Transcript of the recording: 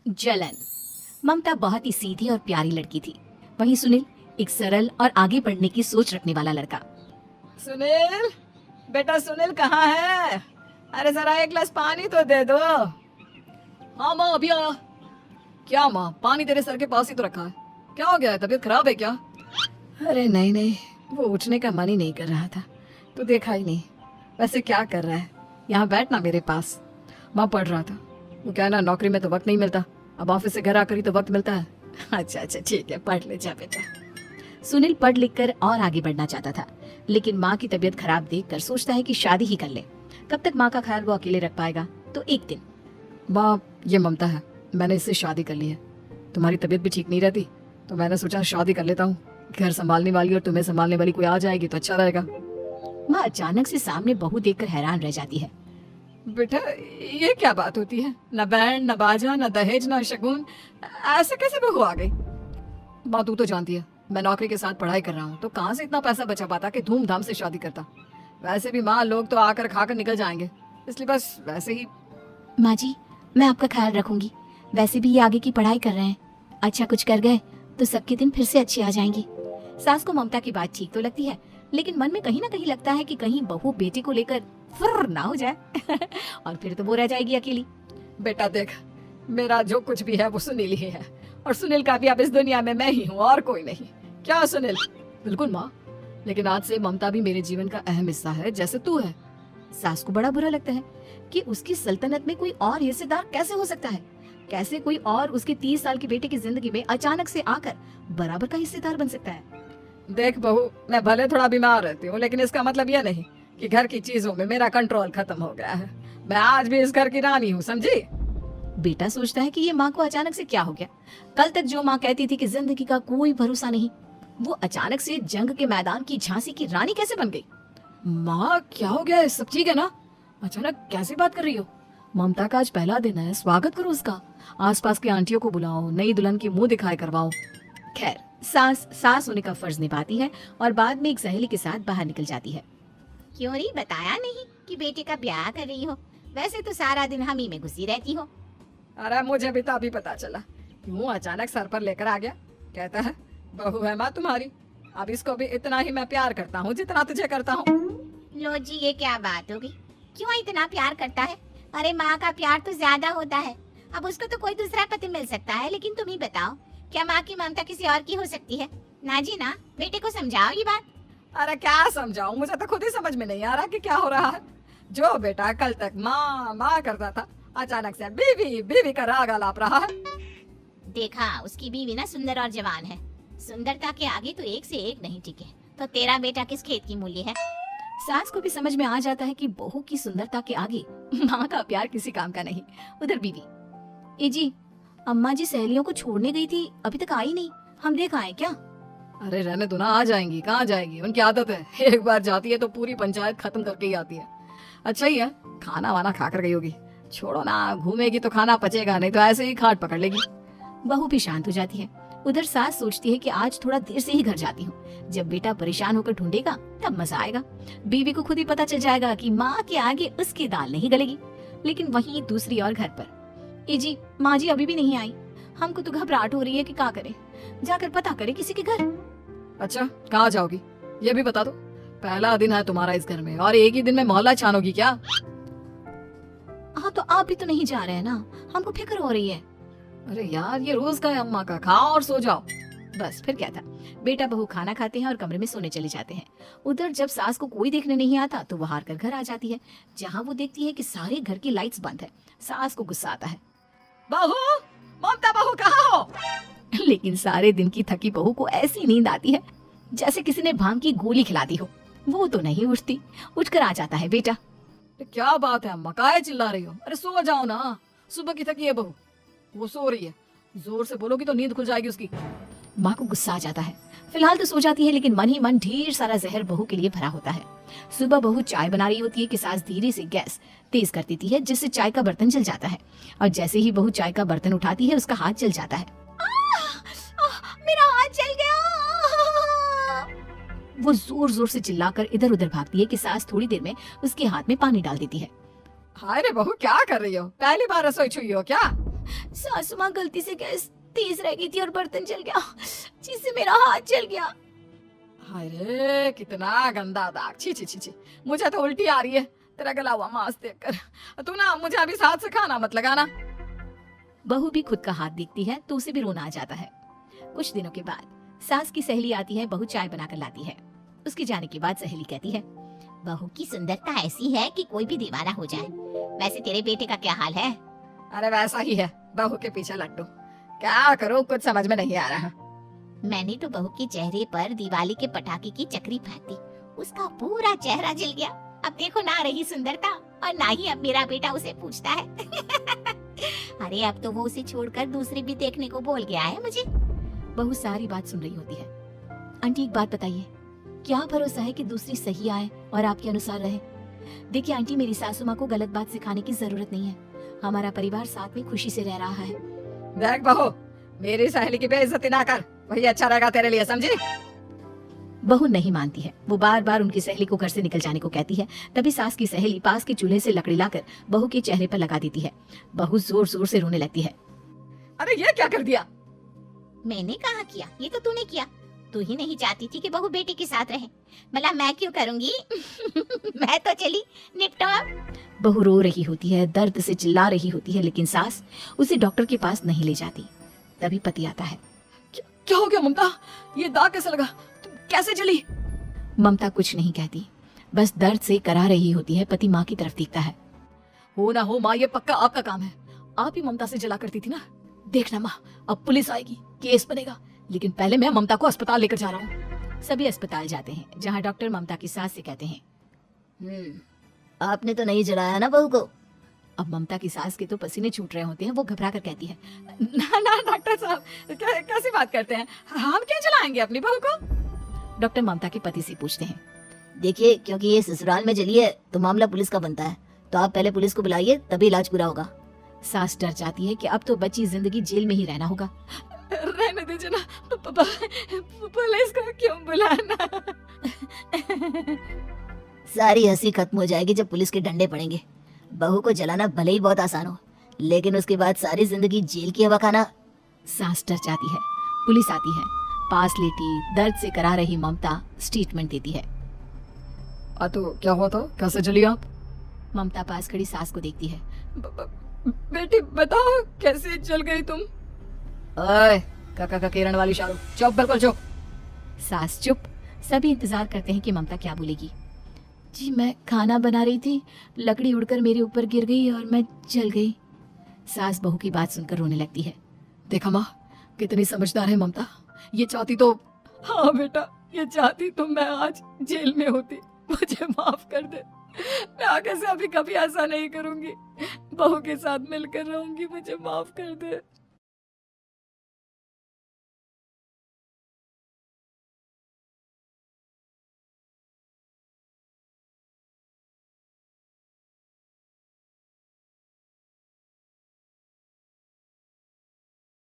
जलन। ममता बहुत ही सीधी और प्यारी लड़की थी, वहीं सुनील एक सरल और आगे बढ़ने की सोच रखने वाला लड़का। सुनील, बेटा सुनील कहाँ है? अरे जरा एक गिलास पानी तो दे दो। हाँ माँ, अभी आया। क्या माँ, पानी तेरे सर के पास ही तो रखा है, क्या हो गया है? तबीयत खराब है क्या? अरे नहीं नहीं, वो उठने का मन ही नहीं कर रहा था, तो देखा ही नहीं। वैसे क्या कर रहा है? यहाँ बैठ ना मेरे पास। माँ पढ़ रहा था। वो क्या ना, नौकरी में तो वक्त नहीं मिलता, अब ऑफिस से घर आकर ही तो वक्त मिलता है। अच्छा अच्छा ठीक है, पढ़ ले जा बेटा। सुनील पढ़ लिख कर और आगे बढ़ना चाहता था, लेकिन माँ की तबीयत खराब देखकर सोचता है कि शादी ही कर ले। कब तक माँ का ख्याल वो अकेले रख पाएगा? तो एक दिन, माँ ये ममता है, मैंने इससे शादी कर ली है। तुम्हारी तबीयत भी ठीक नहीं रहती, तो मैंने सोचा शादी कर लेता हूँ। घर संभालने वाली और तुम्हें संभालने वाली कोई आ जाएगी तो अच्छा रहेगा। माँ अचानक से सामने बहू देखकर हैरान रह जाती है। बेटा ये क्या बात होती है? न बैंड, न बाजा, न दहेज, न शगुन, ऐसे कैसे बहू आ गई? माँ तू तो जानती है, मैं नौकरी के साथ पढ़ाई कर रहा हूँ, तो कहाँ से इतना पैसा बचा पाता कि धूमधाम से शादी करता। वैसे भी माँ, लोग तो आकर खाकर निकल जाएंगे, इसलिए बस वैसे ही। माँ जी, मैं आपका ख्याल रखूंगी। वैसे भी ये आगे की पढ़ाई कर रहे हैं, अच्छा कुछ कर गए तो सबके दिन फिर से अच्छे आ जाएंगे। सास को ममता की बात ठीक तो लगती है, लेकिन मन में कहीं ना कहीं लगता है कि कहीं बहू बेटे को लेकर फुर्र ना हो जाए और फिर तो वो रह जाएगी अकेली। बेटा देख, मेरा जो कुछ भी है वो सुनील ही है, और सुनील का भी अब इस दुनिया में मैं ही हूँ और कोई नहीं। क्या सुनील? बिल्कुल माँ, लेकिन आज से ममता भी मेरे जीवन का अहम हिस्सा है, जैसे तू है। सास को बड़ा बुरा लगता है कि उसकी सल्तनत में कोई और हिस्सेदार कैसे हो सकता है। कैसे कोई और उसके 30 साल के बेटे की जिंदगी में अचानक से आकर बराबर का हिस्सेदार बन सकता है। देख बहू, मैं भले थोड़ा बीमार रहती हूँ, लेकिन इसका मतलब यह नहीं कि घर की चीजों में मेरा कंट्रोल खत्म हो गया है। मैं आज भी इस घर की रानी हूँ, समझी? बेटा सोचता है कि ये माँ को अचानक से क्या हो गया। कल तक जो माँ कहती थी कि जिंदगी का कोई भरोसा नहीं, वो अचानक से जंग के मैदान की झांसी की रानी कैसे बन गई? माँ क्या हो गया है? सब ठीक है ना? अचानक कैसी बात कर रही हो? ममता का आज पहला दिन है, स्वागत करो उसका। आसपास की आंटियों को बुलाओ, नई दुल्हन की मुंह दिखाई करवाओ। खैर, सास होने का फर्ज निभाती है और बाद में एक सहेली के साथ बाहर निकल जाती है। क्यों नहीं बताया नहीं कि बेटे का ब्याह कर रही हो? वैसे तो सारा दिन हम ही में घुसी रहती हो। अरे मुझे भी तभी पता चला, क्यों अचानक सर पर लेकर आ गया। कहता है बहू है माँ तुम्हारी, अब इसको भी इतना ही मैं प्यार करता हूँ जितना तुझे करता हूँ। लो जी, ये क्या बात होगी? क्यों इतना प्यार करता है? अरे माँ का प्यार तो ज्यादा होता है। अब उसको तो कोई दूसरा पति मिल सकता है, लेकिन तुम ही बताओ, क्या माँ की ममता किसी और की हो सकती है? ना जी ना, बेटे को समझाओ ये बात। अरे क्या समझाऊं, मुझे तो खुद ही समझ में नहीं आ रहा कि क्या हो रहा है। जो बेटा कल तक माँ माँ करता था, अचानक से बीवी बीवी का राग आलाप रहा है। देखा, उसकी बीवी ना सुंदर और जवान है। सुंदरता के आगे तो एक से एक नहीं टिके, तो तेरा बेटा किस खेत की मूली है? सास को भी समझ में आ जाता है कि बहू की सुंदरता के आगे माँ का प्यार किसी काम का नहीं। उधर बीवी, ए जी, अम्मा जी सहेलियों को छोड़ने गई थी, अभी तक आई नहीं, हम देख आए क्या? अरे रहने दो ना, आ जाएंगी। कहाँ जाएगी, उनकी आदत है, एक बार जाती है तो पूरी पंचायत खत्म करके ही आती है। अच्छा ही है, खाना वाना खा कर गई होगी। छोड़ो ना, घूमेगी तो खाना पचेगा, नहीं तो ऐसे ही खाट पकड़ लेगी। बहू भी शांत हो जाती है। उधर सास सोचती है कि आज थोड़ा देर से ही घर जाती हूँ, जब बेटा परेशान होकर ढूंढेगा तब मजा आएगा। बीवी को खुद ही पता चल जाएगा कि माँ के आगे उसकी दाल नहीं गलेगी। लेकिन वहीं दूसरी ओर घर पर, ए जी, माँ जी अभी भी नहीं आई, हमको तो घबराहट हो रही है कि क्या करें, जाकर पता करें किसी के घर। अच्छा कहाँ जाओगी, ये भी बता दो। पहला दिन है तुम्हारा इस घर में और एक ही दिन में मोहल्ला छानोगी क्या? हाँ तो आप भी तो नहीं जा रहे हैं ना, हमको फिक्र हो रही है। अरे यार, ये रोज का है अम्मा का, खाओ और सो जाओ। बस फिर क्या था, बेटा बहू खाना खाते हैं और कमरे में सोने चले जाते हैं। उधर जब सास को कोई देखने नहीं आता तो वो हार कर घर आ जाती है, जहाँ वो देखती है कि सारे घर की लाइट्स बंद है। सास को गुस्सा आता है, बहू, ममता बहू कहाँ हो? लेकिन सारे दिन की थकी बहू को ऐसी नींद आती है जैसे किसी ने भांग की गोली खिला दी हो। वो तो नहीं उठती, उठकर आ जाता है बेटा। क्या बात है अम्मा, काहे चिल्ला रही हो? अरे सो जाओ ना, सुबह की थकी है बहू, वो सो रही है, जोर से बोलोगी तो नींद खुल जाएगी उसकी। माँ को गुस्सा आ जाता है। फिलहाल तो सो जाती है, लेकिन मन ही मन ढेर सारा जहर बहू के लिए भरा होता है। सुबह बहू चाय बना रही होती है कि सास धीरे से गैस तेज कर देती है, जिससे चाय का बर्तन जल जाता है। और जैसे ही बहू चाय का बर्तन उठाती है, उसका हाथ जल जाता है। मेरा हाथ जल गया। वो जोर जोर से चिल्लाकर इधर उधर भागती है कि सास थोड़ी देर में उसके हाथ में पानी डाल देती है। हाय रे बहू, क्या कर रही हो? पहली बार रसोई छुई हो क्या? सासू माँ गलती से गैस तेज रह गई थी और बर्तन जल गया, जिससे मेरा हाथ जल गया। अरे कितना गंदा दाग, छी छी छी छी, मुझे तो उल्टी आ रही है तेरा गला हुआ मांस देखकर। तू ना मुझे अभी साथ से खाना मत लगाना। बहू भी खुद का हाथ देखती है तो उसे भी रोना आ जाता है। कुछ दिनों के बाद सास की सहेली आती है, बहू चाय बनाकर लाती है। उसके जाने के बाद सहेली कहती है, बहू की सुंदरता ऐसी है कि कोई भी दीवाना हो जाए। वैसे तेरे बेटे का क्या हाल है? अरे वैसा ही है, बहू के पीछे लट्टू। क्या करूं कुछ समझ में नहीं आ रहा। मैंने तो बहू के चेहरे पर दिवाली के पटाखे की चक्री फेंक दी, उसका पूरा चेहरा जल गया। अब देखो ना रही सुंदरता, और ना ही अब मेरा बेटा उसे पूछता है। अरे अब तो वो उसे छोड़कर दूसरी भी देखने को बोल गया है मुझे। बहू सारी बात सुन रही होती है। आंटी एक बात बताइए, क्या भरोसा है कि दूसरी सही आए और आपके अनुसार रहे? देखिए आंटी, मेरी सासू माँ को गलत बात सिखाने की जरूरत नहीं है। हमारा परिवार साथ में खुशी से रह रहा है। देख बहू, मेरी सहेली की बेइज्जती ना कर, वही अच्छा रहेगा तेरे लिए, समझी? बहू नहीं मानती है। वो बार बार उनकी सहेली को घर से निकल जाने को कहती है। तभी सास की सहेली पास के चूल्हे से लकड़ी लाकर बहू के चेहरे पर लगा देती है। बहू जोर जोर से रोने लगती है। अरे ये क्या कर दिया? मैंने कहा किया, ये तो तूने किया। तू ही नहीं चाहती थी कि बहू बेटे के साथ रहे, भला मैं क्यों करूंगी? मैं तो चली, निपटो अब। बहू रो रही होती है, दर्द से चिल्ला रही होती है, लेकिन सास उसे डॉक्टर के पास नहीं ले जाती। तभी पति आता है। क्या हो गया ममता? ये दाग कैसे लगा? तुम कैसे जली? ममता कुछ नहीं कहती, बस दर्द से करा रही होती है। पति माँ की तरफ देखता है। हो ना हो माँ, ये पक्का आपका काम है। आप ही ममता से जला करती थी ना। देखना माँ, अब पुलिस आएगी, केस बनेगा, लेकिन पहले मैं ममता को अस्पताल लेकर जा रहा हूँ। सभी अस्पताल जाते हैं, जहाँ डॉक्टर ममता की सास से कहते हैं, आपने तो नहीं जलाया ना बहू को? अब ममता की सास के तो पसीने छूट रहे होते हैं। वो घबरा कर कहती है, ना ना डॉक्टर साहब, कैसी बात करते हैं? हम क्यों जलाएंगे अपनी बहू को? डॉक्टर ममता के पति से पूछते हैं, देखिए, क्योंकि ये ससुराल में जली है तो मामला पुलिस का बनता है, तो आप पहले पुलिस को बुलाइए, तभी इलाज पूरा होगा। सास डर जाती है कि अब तो बची जिंदगी जेल में ही रहना होगा। रहने दीजिए ना, पुलिस को क्यों बुलाना? सारी हंसी खत्म हो जाएगी जब पुलिस के डंडे पड़ेंगे। बहू को जलाना भले ही बहुत आसान हो, लेकिन उसके बाद सारी जिंदगी जेल की हवा खाना। सास डर जाती है। पुलिस आती है। पास लेटी दर्द से करा रही ममता स्टेटमेंट देती है। तो क्या हुआ था? कैसे जली आप? ममता पास खड़ी सास को देखती है। बेटी बताओ, कैसे जल गई तुम? ओए, काका किरण वाली शाहरुख, चुप, बिल्कुल चुप। सास चुप। सभी इंतजार करते हैं कि ममता क्या बोलेगी। जी मैं खाना बना रही थी, लकड़ी उड़कर मेरे ऊपर गिर गई और मैं जल गई। सास बहू की बात सुनकर रोने लगती है। देखा माँ, कितनी समझदार है ममता। ये चाहती तो, हाँ बेटा, ये चाहती तो मैं आज जेल में होती। मुझे माफ कर दे, मैं आगे से अभी कभी ऐसा नहीं करूंगी। बहू के साथ मिलकर रहूंगी, मुझे माफ कर दे।